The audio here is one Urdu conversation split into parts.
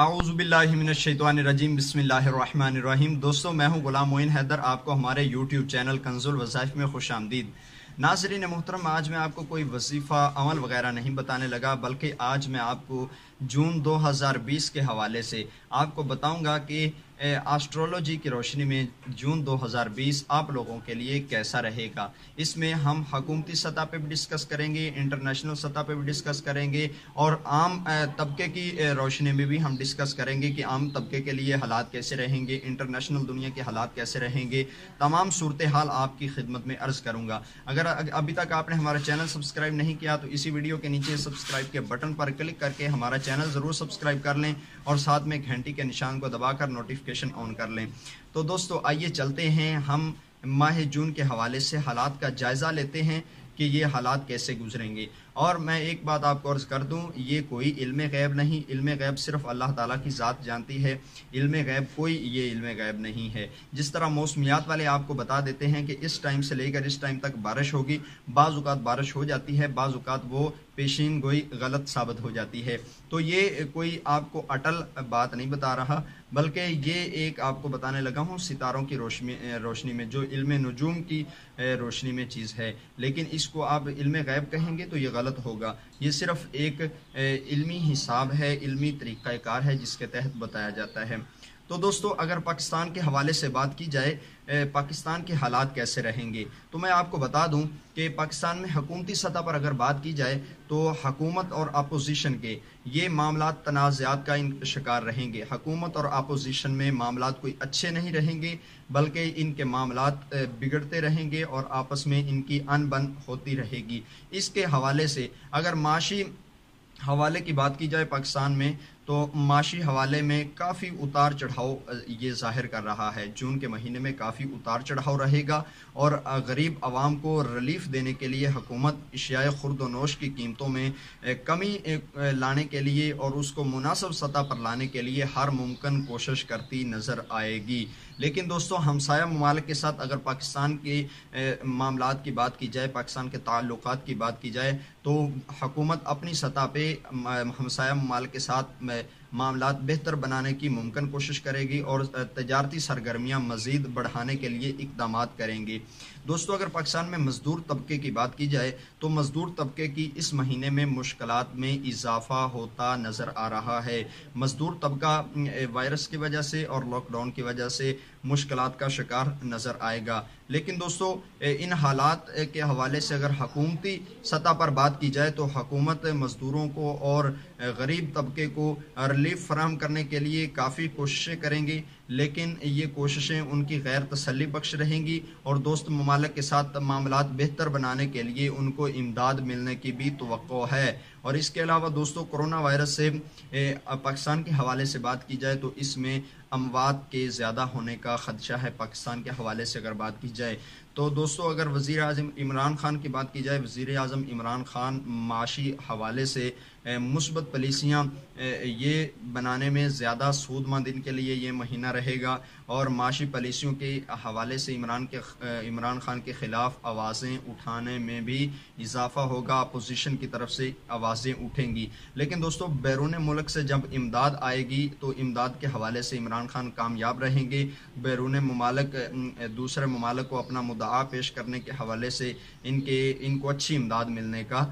اعوذ باللہ من الشیطان الرجیم بسم اللہ الرحمن الرحیم۔ دوستو میں ہوں غلام معین حیدر، آپ کو ہمارے یوٹیوب چینل کنز الوظائف میں خوش آمدید۔ ناظرین محترم، آج میں آپ کو کوئی وظیفہ عمل وغیرہ نہیں بتانے لگا، بلکہ آج میں آپ کو جون 2020 کے حوالے سے آپ کو بتاؤں گا کہ آسٹرولوجی کی روشنی میں جون 2020 آپ لوگوں کے لیے کیسا رہے گا۔ اس میں ہم حکومتی سطح پہ بھی ڈسکس کریں گے، انٹرنیشنل سطح پہ بھی ڈسکس کریں گے، اور عام طبقے کی روشنی میں بھی ہم ڈسکس کریں گے کہ عام طبقے کے لیے حالات کیسے رہیں گے، انٹرنیشنل دنیا کے حالات کیسے رہیں گے۔ تمام صورتحال آپ کی خدمت میں عرض کروں گا۔ اگر ابھی تک آپ نے ہمارا چینل سبسکرائب نہیں کیا تو اسی ویڈیو کے نیچے سبسکرائب کے بٹن پر کلک کر کے ہمارا چینل ضرور سبسکرائب کر لیں، اور ساتھ میں گھنٹی کے نشان کو دبا کر نوٹیفیکیشن آن کر لیں۔ تو دوستو آئیے چلتے ہیں، ہم ماہ جون کے حوالے سے حالات کا جائزہ لیتے ہیں کہ یہ حالات کیسے گزریں گے۔ اور میں ایک بات آپ کو عرض کر دوں، یہ کوئی علم غیب نہیں، علم غیب صرف اللہ تعالیٰ کی ذات جانتی ہے، علم غیب کوئی یہ علم غیب نہیں ہے۔ جس طرح موسمیات والے آپ کو بتا دیتے ہیں کہ اس ٹائم سے لے کر اس ٹائم تک بارش ہوگی، بعض اوقات بارش ہو جاتی ہے، بعض اوقات وہ پیشین گوئی غلط ثابت ہو جاتی ہے، تو یہ کوئی آپ کو اٹل بات نہیں بتا رہا، بلکہ یہ ایک آپ کو بتانے لگا ہوں ستاروں کی روشنی میں، جو علم نجوم کی روشنی میں چیز ہے، لیکن اس کو آپ علم غیب کہیں گے تو یہ غلط ہوگا۔ یہ صرف ایک علمی حساب ہے، علمی طریقہ کار ہے جس کے تحت بتایا جاتا ہے۔ تو دوستو اگر پاکستان کے حوالے سے بات کی جائے، پاکستان کے حالات کیسے رہیں گے، تو میں آپ کو بتا دوں کہ پاکستان میں حکومتی سطح پر اگر بات کی جائے تو حکومت اور اپوزیشن کے یہ معاملات تنازعات کا شکار رہیں گے۔ حکومت اور اپوزیشن میں معاملات کوئی اچھے نہیں رہیں گے، بلکہ ان کے معاملات بگڑتے رہیں گے اور آپس میں ان کی ان بن ہوتی رہے گی۔ اس کے حوالے سے اگر معاشی حوالے کی بات کی جائے پاکستان میں، تو معاشی حوالے میں کافی اتار چڑھاؤ یہ ظاہر کر رہا ہے۔ جون کے مہینے میں کافی اتار چڑھاؤ رہے گا، اور غریب عوام کو ریلیف دینے کے لیے حکومت اشیاء خورد و نوش کی قیمتوں میں کمی لانے کے لیے اور اس کو مناسب سطح پر لانے کے لیے ہر ممکن کوشش کرتی نظر آئے گی۔ لیکن دوستو ہمسایہ ممالک کے ساتھ اگر پاکستان کے معاملات کی بات کی جائے، پاکستان کے تعلقات کی بات کی جائے، تو حکومت اپنی سطح پہ ہمسایہ ممالک کے ساتھ معاملات بہتر بنانے کی ممکن کوشش کرے گی، اور تجارتی سرگرمیاں مزید بڑھانے کے لیے اقدامات کریں گی۔ دوستو اگر پاکستان میں مزدور طبقے کی بات کی جائے تو مزدور طبقے کی اس مہینے میں مشکلات میں اضافہ ہوتا نظر آ رہا ہے۔ مزدور طبقہ وائرس کی وجہ سے اور لاک ڈاؤن کی وجہ سے مشکلات کا شکار نظر آئے گا۔ لیکن دوستو ان حالات کے حوالے سے اگر حکومتی سطح پر بات کی جائے تو حکومت مزدوروں کو اور غریب طبقے کو ریلیف فراہم کرنے کے لیے کافی کوششیں کریں گی، لیکن یہ کوششیں ان کی غیر تسلی بخش رہیں گی، اور دوست ممالک کے ساتھ معاملات بہتر بنانے کے لیے ان کو امداد ملنے کی بھی توقع ہے۔ اور اس کے علاوہ دوستو کورونا وائرس سے پاکستان کے حوالے سے بات کی جائے تو اس میں اموات کے زیادہ ہونے کا خدشہ ہے۔ پاکستان کے حوالے سے اگر بات کی جائے تو دوستو اگر وزیر اعظم عمران خان کی بات کی جائے، وزیر اعظم عمران خان معاشی حوالے سے مثبت پالیسیاں یہ بنانے میں زیادہ سود مند ان کے لیے یہ مہینہ رہے گا، اور معاشی پالیسیوں کے حوالے سے عمران خان کے خلاف آوازیں اٹھانے میں بھی اضافہ ہوگا، اپوزیشن کی طرف سے آوازیں اٹھیں گی۔ لیکن دوستو بیرون ملک سے جب امداد آئے گی تو امداد کے حوالے سے عمران خان کامیاب رہیں گے۔ بیرون ممالک دوسرے ممالک کو اپنا مدعا پیش کرنے کے حوالے سے ان کو اچھی امداد ملنے کا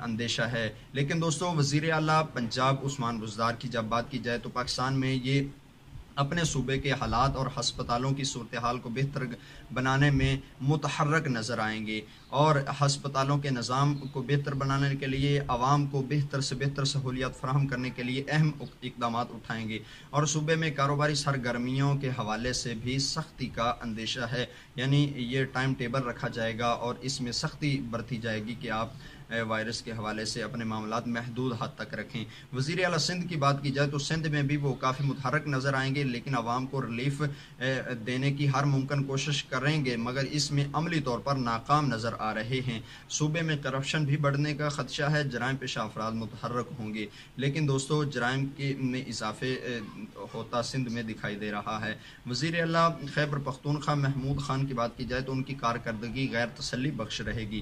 اندیشہ ہے۔ لیکن دوستو وزیر اعلیٰ پنجاب عثمان بزدار کی جب بات کی جائے تو پاکستان میں یہ اپنے صوبے کے حالات اور ہسپتالوں کی صورتحال کو بہتر بنانے میں متحرک نظر آئیں گے، اور ہسپتالوں کے نظام کو بہتر بنانے کے لیے عوام کو بہتر سے بہتر سہولیات فراہم کرنے کے لیے اہم اقدامات اٹھائیں گے، اور صوبے میں کاروباری سرگرمیوں کے حوالے سے بھی سختی کا اندیشہ ہے، یعنی یہ ٹائم ٹیبل رکھا جائے گا اور اس میں سختی برتی جائے گی کہ آپ وائرس کے حوالے سے اپنے معاملات محدود حد تک رکھیں۔ وزیر اعلیٰ سندھ کی بات کی جائے تو سندھ میں بھی وہ کافی متحرک نظر آئیں گے، لیکن عوام کو ریلیف دینے کی ہر ممکن کوشش کریں گے، مگر اس میں عملی طور پر ناکام نظر آ رہے ہیں۔ صوبے میں کرپشن بھی بڑھنے کا خدشہ ہے، جرائم پیشہ افراد متحرک ہوں گے، لیکن دوستو جرائم میں اضافے ہوتا سندھ میں دکھائی دے رہا ہے۔ وزیر اعلیٰ خیبر پختونخوا محمود خان کی بات کی جائے تو ان کی کارکردگی غیر تسلی بخش رہے گی،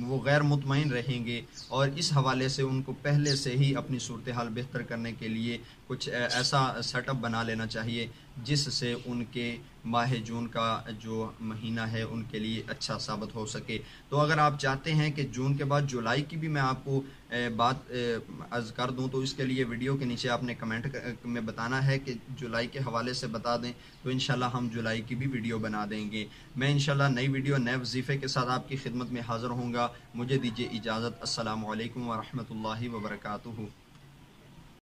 وہ غیر مطمئن رہیں گے، اور اس حوالے سے ان کو پہلے سے ہی اپنی صورتحال بہتر کرنے کے لیے کچھ ایسا سیٹ اپ بنا لینا چاہیے جس سے ان کے ماہ جون کا جو مہینہ ہے ان کے لیے اچھا ثابت ہو سکے۔ تو اگر آپ چاہتے ہیں کہ جون کے بعد جولائی کی بھی میں آپ کو بات عرض کر دوں، تو اس کے لیے ویڈیو کے نیچے آپ نے کمنٹ میں بتانا ہے کہ جولائی کے حوالے سے بتا دیں، تو انشاءاللہ ہم جولائی کی بھی ویڈیو بنا دیں گے۔ میں انشاءاللہ نئی ویڈیو نئے وظیفے کے ساتھ آپ کی خدمت میں حاضر ہوں گا۔ مجھے دیجیے اجازت۔ السلام علیکم ورحمۃ اللہ وبرکاتہ۔